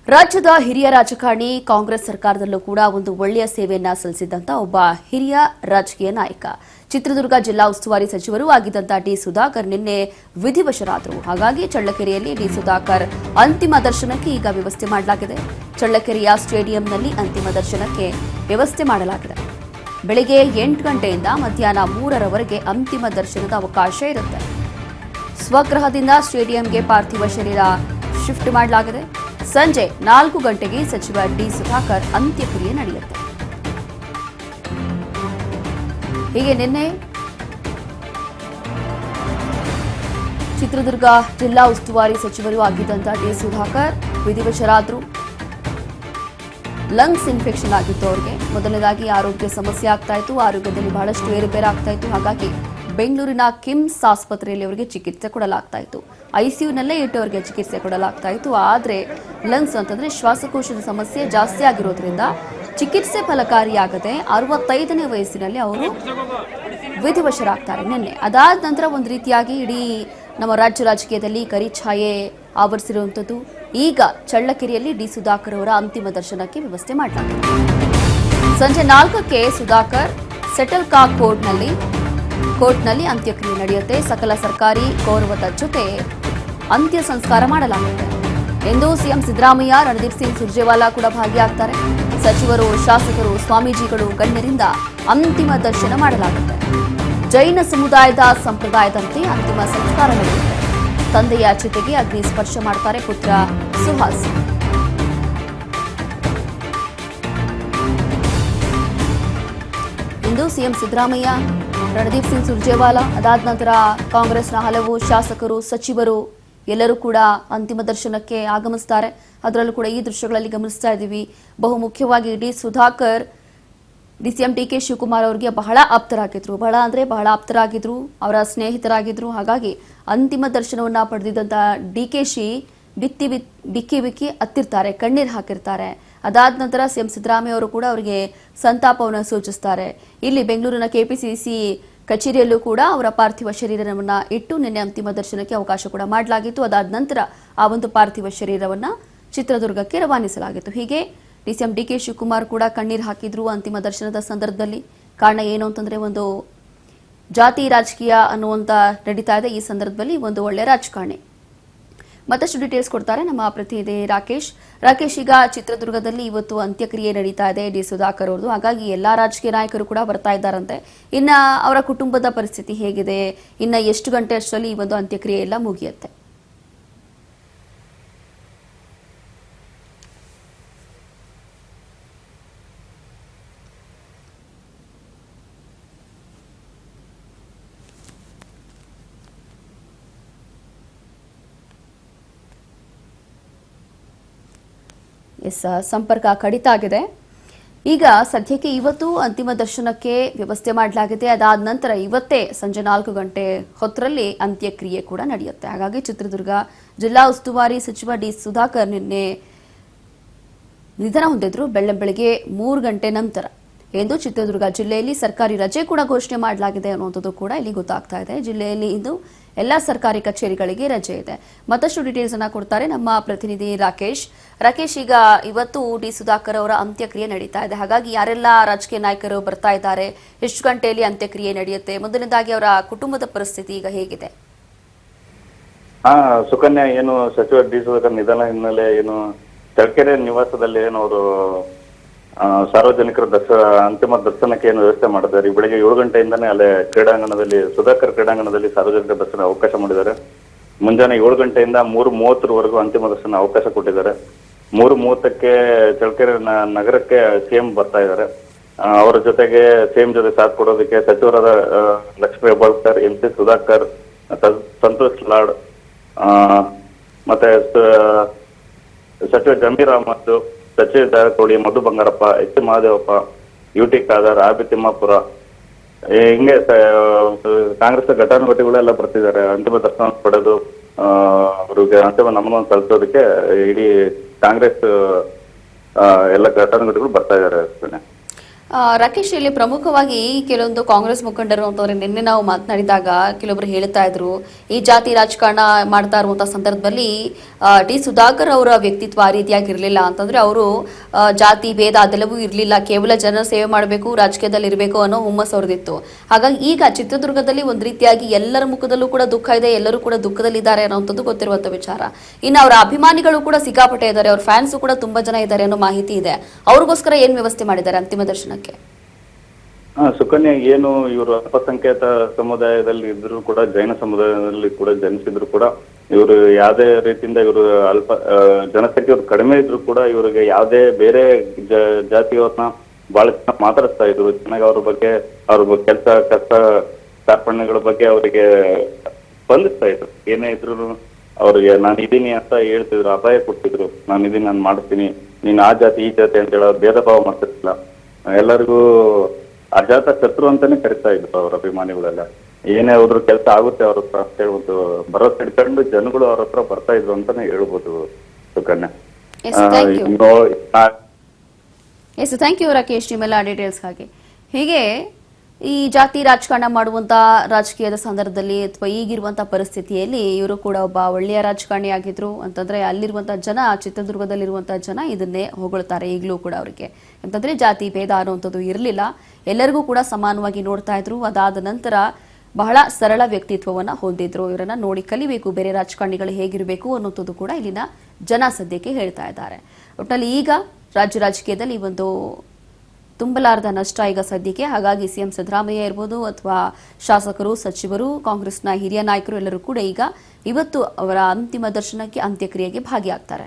ರಾಜ್ಯದ ಹಿರಿಯ ರಾಜಕಾರಣಿ ಕಾಂಗ್ರೆಸ್ ಸರ್ಕಾರದಲ್ಲೂ ಕೂಡ ಒಂದು ಒಳ್ಳೆಯ ಸೇವೆಯನ್ನ ಸಲ್ಲಿಸಿದಂತ ಒಬ್ಬ ಹಿರಿಯ ರಾಜಕೀಯ ನಾಯಕ ಚಿತ್ರದುರ್ಗ ಜಿಲ್ಲಾ ಉಸ್ತುವಾರಿ ಸಚಿವರು ಆಗಿದ್ದಂತ ಡಿ ಸುಧಾಕರ್ ನಿನ್ನೆ ವಿಧಿವಶರಾದರು. ಹಾಗಾಗಿ ಚಳ್ಳಕೆರೆಯಲ್ಲಿ ಡಿ ಸುಧಾಕರ್ ಅಂತಿಮ ದರ್ಶನಕ್ಕೆ ಈಗ ವ್ಯವಸ್ಥೆ ಮಾಡಲಾಗಿದೆ. ಚಳ್ಳಕೆರೆಯ ಸ್ಟೇಡಿಯಂನಲ್ಲಿ ಅಂತಿಮ ದರ್ಶನಕ್ಕೆ ವ್ಯವಸ್ಥೆ ಮಾಡಲಾಗಿದೆ. ಬೆಳಗ್ಗೆ 8 ಗಂಟೆಯಿಂದ ಮಧ್ಯಾಹ್ನ 3ರವರೆಗೆ ಅಂತಿಮ ದರ್ಶನದ ಅವಕಾಶ ಇರುತ್ತೆ. ಸ್ವಗೃಹದಿಂದ ಸ್ಟೇಡಿಯಂಗೆ ಪಾರ್ಥಿವ ಶರೀರ ಶಿಫ್ಟ್ ಮಾಡಲಾಗಿದೆ. ಸಂಜೆ 4 ಗಂಟೆಗೆ ಸಚಿವ ಡಿ ಸುಧಾಕರ್ ಅಂತ್ಯಕ್ರಿಯೆ ನಡೆಯುತ್ತೆ. ಹೀಗೆ ನಿನ್ನೆ ಚಿತ್ರದುರ್ಗ ಜಿಲ್ಲಾ ಉಸ್ತುವಾರಿ ಸಚಿವರು ಆಗಿದ್ದಂತ ಡಿ ಸುಧಾಕರ್ ವಿಧಿವಶರಾದರು. ಲಂಗ್ಸ್ ಇನ್ಫೆಕ್ಷನ್ ಆಗಿತ್ತು ಅವರಿಗೆ. ಮೊದಲನೇದಾಗಿ ಆರೋಗ್ಯ ಸಮಸ್ಯೆ ಆಗ್ತಾ ಇತ್ತು, ಆರೋಗ್ಯದಲ್ಲಿ ಬಹಳಷ್ಟು ಏರುಪೇರು ಆಗ್ತಾ ಇತ್ತು. ಹಾಗಾಗಿ ಬೆಂಗಳೂರಿನ ಕಿಮ್ಸ್ ಆಸ್ಪತ್ರೆಯಲ್ಲಿ ಅವರಿಗೆ ಚಿಕಿತ್ಸೆ ಕೊಡಲಾಗ್ತಾ ಇತ್ತು. ಐಸಿಯುನಲ್ಲೇ ಇಟ್ಟು ಅವರಿಗೆ ಚಿಕಿತ್ಸೆ ಕೊಡಲಾಗ್ತಾ ಇತ್ತು. ಆದರೆ ಲಂಗ್ಸ್ ಅಂತಂದ್ರೆ ಶ್ವಾಸಕೋಶದ ಸಮಸ್ಯೆ ಜಾಸ್ತಿ ಆಗಿರೋದ್ರಿಂದ ಚಿಕಿತ್ಸೆ ಫಲಕಾರಿಯಾಗದೆ 65ನೇ ವಯಸ್ಸಿನಲ್ಲಿ ಅವರು ವಿಧಿವಶರಾಗ್ತಾರೆ ನಿನ್ನೆ. ಅದಾದ ನಂತರ ಒಂದು ರೀತಿಯಾಗಿ ಇಡೀ ನಮ್ಮ ರಾಜ್ಯ ರಾಜಕೀಯದಲ್ಲಿ ಕರಿಛಾಯೆ ಆವರಿಸಿರುವಂಥದ್ದು. ಈಗ ಚಳ್ಳಕೆರೆಯಲ್ಲಿ ಡಿ ಸುಧಾಕರ್ ಅವರ ಅಂತಿಮ ದರ್ಶನಕ್ಕೆ ವ್ಯವಸ್ಥೆ ಮಾಡಲಾಗಿದೆ. ಸಂಜೆ 4ಕ್ಕೆ ಸುಧಾಕರ್ ಸೆಟಲ್ ಕಾ ಕೋರ್ಟ್ನಲ್ಲಿ ಅಂತ್ಯಕ್ರಿಯೆ ನಡೆಯುತ್ತೆ. ಸಕಲ ಸರ್ಕಾರಿ ಗೌರವದ ಜೊತೆ ಅಂತ್ಯ ಸಂಸ್ಕಾರ ಮಾಡಲಾಗುತ್ತೆ ಎಂದು ಸಿಎಂ ಸಿದ್ದರಾಮಯ್ಯ, ರಣದೀಪ್ ಸಿಂಗ್ ಸುರ್ಜೇವಾಲಾ ಕೂಡ ಭಾಗಿಯಾಗ್ತಾರೆ. ಸಚಿವರು, ಶಾಸಕರು, ಸ್ವಾಮೀಜಿಗಳು, ಗಣ್ಯರಿಂದ ಅಂತಿಮ ದರ್ಶನ ಮಾಡಲಾಗುತ್ತೆ. ಜೈನ ಸಮುದಾಯದ ಸಂಪ್ರದಾಯದಂತೆ ಅಂತಿಮ ಸಂಸ್ಕಾರ ನಡೆಯುತ್ತೆ. ತಂದೆಯ ಚಿತೆಗೆ ಅಗ್ನಿ ಸ್ಪರ್ಶ ಮಾಡ್ತಾರೆ ಪುತ್ರ ಸುಹಾಸ್. ಇಂದು ಸಿಎಂ ಸಿದ್ದರಾಮಯ್ಯ, ರಣದೀಪ್ ಸಿಂಗ್ ಸುರ್ಜೇವಾಲಾ, ಅದಾದ ನಂತರ ಕಾಂಗ್ರೆಸ್ನ ಹಲವು ಶಾಸಕರು, ಸಚಿವರು ಎಲ್ಲರೂ ಕೂಡ ಅಂತಿಮ ದರ್ಶನಕ್ಕೆ ಆಗಮಿಸ್ತಾರೆ. ಅದರಲ್ಲೂ ಕೂಡ ಈ ದೃಶ್ಯಗಳಲ್ಲಿ ಗಮನಿಸ್ತಾ ಇದ್ದೀವಿ. ಬಹುಮುಖ್ಯವಾಗಿ D Sudhakar DCM D K Shivakumar ಅವರಿಗೆ ಬಹಳ ಆಪ್ತರಾಗಿದ್ರು, ಬಹಳ ಆಪ್ತರಾಗಿದ್ರು, ಅವರ ಸ್ನೇಹಿತರಾಗಿದ್ರು. ಹಾಗಾಗಿ ಅಂತಿಮ ದರ್ಶನವನ್ನ ಪಡೆದಿದ್ದಂತ ಡಿಕೆಶಿ ಬಿಕ್ಕಿ ಅತ್ತಿರ್ತಾರೆ, ಕಣ್ಣೀರು ಹಾಕಿರ್ತಾರೆ. ಅದಾದ ನಂತರ ಸಿಎಂ ಸಿದ್ದರಾಮಯ್ಯ ಅವರು ಕೂಡ ಅವರಿಗೆ ಸಂತಾಪವನ್ನು ಸೂಚಿಸ್ತಾರೆ. ಇಲ್ಲಿ ಬೆಂಗಳೂರಿನ ಕೆಪಿಸಿಸಿ ಕಚೇರಿಯಲ್ಲೂ ಕೂಡ ಅವರ ಪಾರ್ಥಿವ ಶರೀರವನ್ನ ಇಟ್ಟು ನಿನ್ನೆ ಅಂತಿಮ ದರ್ಶನಕ್ಕೆ ಅವಕಾಶ ಕೂಡ ಮಾಡಲಾಗಿತ್ತು. ಅದಾದ ನಂತರ ಆ ಒಂದು ಪಾರ್ಥಿವ ಶರೀರವನ್ನ ಚಿತ್ರದುರ್ಗಕ್ಕೆ ರವಾನಿಸಲಾಗಿತ್ತು. ಹೀಗೆ ಡಿಸಿಎಂ ಡಿ ಕೆ ಶಿವಕುಮಾರ್ ಕೂಡ ಕಣ್ಣೀರು ಹಾಕಿದ್ರು ಅಂತಿಮ ದರ್ಶನದ ಸಂದರ್ಭದಲ್ಲಿ. ಕಾರಣ ಏನು ಅಂತಂದ್ರೆ ಒಂದು ಜಾತಿ ರಾಜಕೀಯ ಅನ್ನುವಂತ ನಡೀತಾ ಇದೆ ಈ ಸಂದರ್ಭದಲ್ಲಿ. ಒಂದು ಒಳ್ಳೆ ರಾಜಕಾರಣಿ. ಮತ್ತಷ್ಟು ಡೀಟೇಲ್ಸ್ ಕೊಡ್ತಾರೆ ನಮ್ಮ ಪ್ರತಿನಿಧಿ ರಾಕೇಶ್. ಈಗ ಚಿತ್ರದುರ್ಗದಲ್ಲಿ ಇವತ್ತು ಅಂತ್ಯಕ್ರಿಯೆ ನಡೀತಾ ಇದೆ ಡಿ ಸುಧಾಕರ್ ಅವ್ರದ್ದು. ಹಾಗಾಗಿ ಎಲ್ಲಾ ರಾಜಕೀಯ ನಾಯಕರು ಕೂಡ ಬರ್ತಾ ಇದ್ದಾರಂತೆ. ಇನ್ನ ಅವರ ಕುಟುಂಬದ ಪರಿಸ್ಥಿತಿ ಹೇಗಿದೆ? ಇನ್ನ ಎಷ್ಟು ಗಂಟೆ ಅಷ್ಟರಲ್ಲಿ ಈ ಒಂದು ಅಂತ್ಯಕ್ರಿಯೆ ಎಲ್ಲ ಮುಗಿಯುತ್ತೆ? ಸಂಪರ್ಕ ಕಡಿತ ಆಗಿದೆ. ಈಗ ಸದ್ಯಕ್ಕೆ ಇವತ್ತು ಅಂತಿಮ ದರ್ಶನಕ್ಕೆ ವ್ಯವಸ್ಥೆ ಮಾಡಲಾಗಿದೆ. ಅದಾದ ನಂತರ ಇವತ್ತೇ ಸಂಜೆ 4 ಗಂಟೆ ಹೊತ್ತರಲ್ಲಿ ಅಂತ್ಯಕ್ರಿಯೆ ಕೂಡ ನಡೆಯುತ್ತೆ. ಹಾಗಾಗಿ ಚಿತ್ರದುರ್ಗ ಜಿಲ್ಲಾ ಉಸ್ತುವಾರಿ ಸಚಿವ ಡಿ ಸುಧಾಕರ್ ನಿನ್ನೆ ನಿಧನ ಹೊಂದಿದ್ರು ಬೆಳಗ್ಗೆ 3 ಗಂಟೆ ನಂತರ ಎಂದು ಚಿತ್ರದುರ್ಗ ಜಿಲ್ಲೆಯಲ್ಲಿ ಸರ್ಕಾರಿ ರಜೆ ಕೂಡ ಘೋಷಣೆ ಮಾಡಲಾಗಿದೆ ಅನ್ನುವಂಥದ್ದು ಕೂಡ ಇಲ್ಲಿ ಗೊತ್ತಾಗ್ತಾ ಇದೆ. ಜಿಲ್ಲೆಯಲ್ಲಿ ಇಂದು ಎಲ್ಲ ಸರ್ಕಾರಿ ಕಚೇರಿಗಳಿಗೆ ರಜೆ ಇದೆ. ಮತ್ತಷ್ಟು ಡೀಟೇಲ್ಸ್ ಅನ್ನ ಕೊಡ್ತಾರೆ ನಮ್ಮ ಪ್ರತಿನಿಧಿ ರಾಕೇಶ್. ಈಗ ಇವತ್ತು ಡಿ ಸುಧಾಕರ್ ಅವರ ಅಂತ್ಯಕ್ರಿಯೆ ನಡೀತಾ ಇದೆ. ಹಾಗಾಗಿ ಯಾರೆಲ್ಲ ರಾಜಕೀಯ ನಾಯಕರು ಬರ್ತಾ ಇದ್ದಾರೆ, ಎಷ್ಟು ಗಂಟೆಯಲ್ಲಿ ಅಂತ್ಯಕ್ರಿಯೆ ನಡೆಯುತ್ತೆ, ಮೊದಲನೇದಾಗಿ ಅವರ ಕುಟುಂಬದ ಪರಿಸ್ಥಿತಿ ಈಗ ಹೇಗಿದೆ? ಸುಕನ್ಯಾ, ಏನು ಸಚಿವ ಡಿ ಸುಧಾಕರ್ ನಿಧನ ಹಿನ್ನೆಲೆ ಏನು ಚಳ್ಳಕೆರೆ ನಿವಾಸದಲ್ಲಿ ಏನು ಅವರು ಸಾರ್ವಜನಿಕರ ಅಂತಿಮ ದರ್ಶನಕ್ಕೆ ಏನು ವ್ಯವಸ್ಥೆ ಮಾಡಿದ್ದಾರೆ. ಬೆಳಿಗ್ಗೆ 7 ಗಂಟೆಯಿಂದಾನೇ ಅಲ್ಲೇ ಕ್ರೀಡಾಂಗಣದಲ್ಲಿ ಸುಧಾಕರ್ ಕ್ರೀಡಾಂಗಣದಲ್ಲಿ ಸಾರ್ವಜನಿಕರ ದರ್ಶನ ಅವಕಾಶ ಮಾಡಿದ್ದಾರೆ. ಮುಂಜಾನೆ 7 ಗಂಟೆಯಿಂದ 3:30ವರೆಗೂ ಅಂತಿಮ ದರ್ಶನ ಅವಕಾಶ ಕೊಟ್ಟಿದ್ದಾರೆ. 3:30ಕ್ಕೆ ಚಳ್ಳಕೆರೆ ನಗರಕ್ಕೆ ಸಿಎಂ ಬರ್ತಾ ಇದ್ದಾರೆ. ಅವರ ಜೊತೆಗೆ ಸಿಎಂ ಜೊತೆ ಸಾಥ್ ಕೊಡೋದಕ್ಕೆ ಸಚಿವರಾದ ಲಕ್ಷ್ಮೀ ಹೆಬ್ಬಾಳ್ಕರ್, MC ಸುಧಾಕರ್, ಸಂತೋಷ್ ಲಾಡ್, ಮತ್ತೆ ಸಚಿವ ಜಮೀರ್ ಅಹಮದ್, ಸಚಿವ ಜಾರಕಿಹೊಳಿ, ಮಧು ಬಂಗಾರಪ್ಪ, ಎಚ್ ಮಹದೇವಪ್ಪ, UT ಖಾದರ್, ಆಬಿ ತಿಮ್ಮಾಪುರ, ಹಿಂಗೆ ಕಾಂಗ್ರೆಸ್ ಘಟಾನುಘಟಿಗಳೆಲ್ಲ ಬರ್ತಿದ್ದಾರೆ. ಅಂತಿಮ ದರ್ಶನ ಪಡೆದು ಅವ್ರಿಗೆ ಅಂತಿಮ ನಮನ ಸಲ್ಲಿಸೋದಕ್ಕೆ ಇಡೀ ಕಾಂಗ್ರೆಸ್ ಎಲ್ಲ ಘಟಾನುಘಟಿಗಳು ಬರ್ತಾ ಇದ್ದಾರೆ. ರಾಕೇಶ್, ಇಲ್ಲಿ ಪ್ರಮುಖವಾಗಿ ಕೆಲವೊಂದು ಕಾಂಗ್ರೆಸ್ ಮುಖಂಡರು ಅಂತಂದ್ರೆ ನಿನ್ನೆ ನಾವು ಮಾತನಾಡಿದಾಗ ಕೆಲವೊಬ್ರು ಹೇಳ್ತಾ ಇದ್ರು, ಈ ಜಾತಿ ರಾಜಕಾರಣ ಮಾಡ್ತಾ ಇರುವಂತಹ ಸಂದರ್ಭದಲ್ಲಿ ಟಿ ಸುಧಾಕರ್ ಅವರ ವ್ಯಕ್ತಿತ್ವ ಆ ರೀತಿಯಾಗಿ ಇರಲಿಲ್ಲ. ಅಂತಂದ್ರೆ ಅವರು ಜಾತಿ ಭೇದ ಅದೆಲ್ಲವೂ ಇರಲಿಲ್ಲ, ಕೇವಲ ಜನರ ಸೇವೆ ಮಾಡಬೇಕು, ರಾಜಕೀಯದಲ್ಲಿ ಇರಬೇಕು ಅನ್ನೋ ಹುಮ್ಮಸ್ ಅವ್ರದಿತ್ತು. ಹಾಗಾಗಿ ಈಗ ಚಿತ್ರದುರ್ಗದಲ್ಲಿ ಒಂದ್ ರೀತಿಯಾಗಿ ಎಲ್ಲರ ಮುಖದಲ್ಲೂ ಕೂಡ ದುಃಖ ಇದೆ, ಎಲ್ಲರೂ ಕೂಡ ದುಃಖದಲ್ಲಿದ್ದಾರೆ ಅನ್ನೋಂಥದ್ದು ಗೊತ್ತಿರುವಂತ ವಿಚಾರ. ಇನ್ನು ಅವರ ಅಭಿಮಾನಿಗಳು ಕೂಡ ಸಿಕ್ಕಾಪಟ್ಟೆ ಇದ್ದಾರೆ, ಅವ್ರ ಫ್ಯಾನ್ಸ್ ಕೂಡ ತುಂಬಾ ಜನ ಇದ್ದಾರೆ ಅನ್ನೋ ಮಾಹಿತಿ ಇದೆ. ಅವ್ರಿಗೋಸ್ಕರ ಏನ್ ವ್ಯವಸ್ಥೆ ಮಾಡಿದ್ದಾರೆ ಅಂತಿಮ ದರ್ಶನಕ್ಕೆ? ಸುಕನ್ಯಾ, ಏನು ಇವರು ಅಲ್ಪಸಂಖ್ಯಾತ ಸಮುದಾಯದಲ್ಲಿ ಇದ್ರು ಕೂಡ, ಜೈನ ಸಮುದಾಯದಲ್ಲಿ ಕೂಡ ಜನಿಸಿದ್ರು ಕೂಡ, ಇವರು ಯಾವುದೇ ರೀತಿಯಿಂದ ಇವರು ಜನಸಂಖ್ಯೆ ಕಡಿಮೆ ಇದ್ರು ಕೂಡ ಇವರಿಗೆ ಯಾವುದೇ ಬೇರೆ ಜಾತಿಯವ್ರನ್ನ ಬಹಳ ಚೆನ್ನಾಗಿ ಮಾತಾಡಿಸ್ತಾ ಇದ್ರು. ಚೆನ್ನಾಗಿ ಅವ್ರ ಕೆಲಸ ಕಷ್ಟ ಕಾರ್ಪಣ್ಯಗಳ ಬಗ್ಗೆ ಅವರಿಗೆ ಸ್ಪಂದಿಸ್ತಾ ಇದ್ರು. ಏನೇ ಇದ್ರು ಅವ್ರಿಗೆ ನಾನು ಇದೀನಿ ಅಂತ ಹೇಳ್ತಿದ್ರು, ಅಪಾಯ ಕೊಡ್ತಿದ್ರು. ನಾನು ಇದೀನಿ, ನಾನು ಮಾಡ್ತೀನಿ, ನೀನ್ ಆ ಜಾತಿ ಈ ಜಾತಿ ಅಂತ ಹೇಳಿ ಅವ್ರು ಭೇದ ಭಾವ ಮಾಡ್ತಿರ್ಲಿಲ್ಲ. ಎಲ್ಲರಿಗೂ ಅಜಾತ ಶತ್ರು ಅಂತಾನೆ ಕರಿತಾ ಇದ್ರು ಅವ್ರ ಅಭಿಮಾನಿಗಳೆಲ್ಲ. ಏನೇ ಹೋದ್ರು ಕೆಲಸ ಆಗುತ್ತೆ ಅವ್ರ ಹತ್ರ ಅಂತ ಹೇಳ್ಬೋದು ಭರವಸೆ ಇಟ್ಕೊಂಡು ಜನಗಳು ಅವ್ರ ಹತ್ರ ಬರ್ತಾ ಇದ್ರು ಅಂತಾನೆ ಹೇಳ್ಬೋದು ಸುಕನ್ಯಾ. ಥ್ಯಾಂಕ್ ಯು ರಾಕೇಶ್, ನಿಮ್ಮೆಲ್ಲ ಡೀಟೇಲ್ಸ್ಗಾಗಿ. ಹೀಗೆ ಈ ಜಾತಿ ರಾಜಕಾರಣ ಮಾಡುವಂತ ರಾಜಕೀಯದ ಸಂದರ್ಭದಲ್ಲಿ ಅಥವಾ ಈಗಿರುವಂತಹ ಪರಿಸ್ಥಿತಿಯಲ್ಲಿ ಇವರು ಕೂಡ ಒಬ್ಬ ಒಳ್ಳೆಯ ರಾಜಕಾರಣಿ ಆಗಿದ್ರು ಅಂತಂದ್ರೆ ಅಲ್ಲಿರುವಂತಹ ಜನ, ಚಿತ್ರದುರ್ಗದಲ್ಲಿರುವಂತಹ ಜನ ಇದನ್ನೇ ಹೊಗಳ್ತಾರೆ ಈಗಲೂ ಕೂಡ. ಅವರಿಗೆ ಅಂತಂದ್ರೆ ಜಾತಿ ಭೇದ ಅನ್ನುವಂಥದ್ದು ಇರಲಿಲ್ಲ, ಎಲ್ಲರಿಗೂ ಕೂಡ ಸಮಾನವಾಗಿ ನೋಡ್ತಾ ಇದ್ರು. ಅದಾದ ನಂತರ ಬಹಳ ಸರಳ ವ್ಯಕ್ತಿತ್ವವನ್ನ ಹೊಂದಿದ್ರು. ಇವರನ್ನ ನೋಡಿ ಕಲಿಬೇಕು, ಬೇರೆ ರಾಜಕಾರಣಿಗಳು ಹೇಗಿರಬೇಕು ಅನ್ನೋಂಥದ್ದು ಕೂಡ ಇಲ್ಲಿನ ಜನ ಸದ್ಯಕ್ಕೆ ಹೇಳ್ತಾ ಇದ್ದಾರೆ. ಒಟ್ಟಿನಲ್ಲಿ ಈಗ ರಾಜ್ಯ ರಾಜಕೀಯದಲ್ಲಿ ಒಂದು ತುಂಬಲಾರದ ನಷ್ಟ ಈಗ ಸದ್ಯಕ್ಕೆ. ಹಾಗಾಗಿ ಸಿಎಂ ಸಿದ್ದರಾಮಯ್ಯ ಇರ್ಬೋದು ಅಥವಾ ಶಾಸಕರು, ಸಚಿವರು, ಕಾಂಗ್ರೆಸ್ನ ಹಿರಿಯ ನಾಯಕರು ಎಲ್ಲರೂ ಕೂಡ ಈಗ ಇವತ್ತು ಅವರ ಅಂತಿಮ ದರ್ಶನಕ್ಕೆ, ಅಂತ್ಯಕ್ರಿಯೆಗೆ ಭಾಗಿಯಾಗ್ತಾರೆ.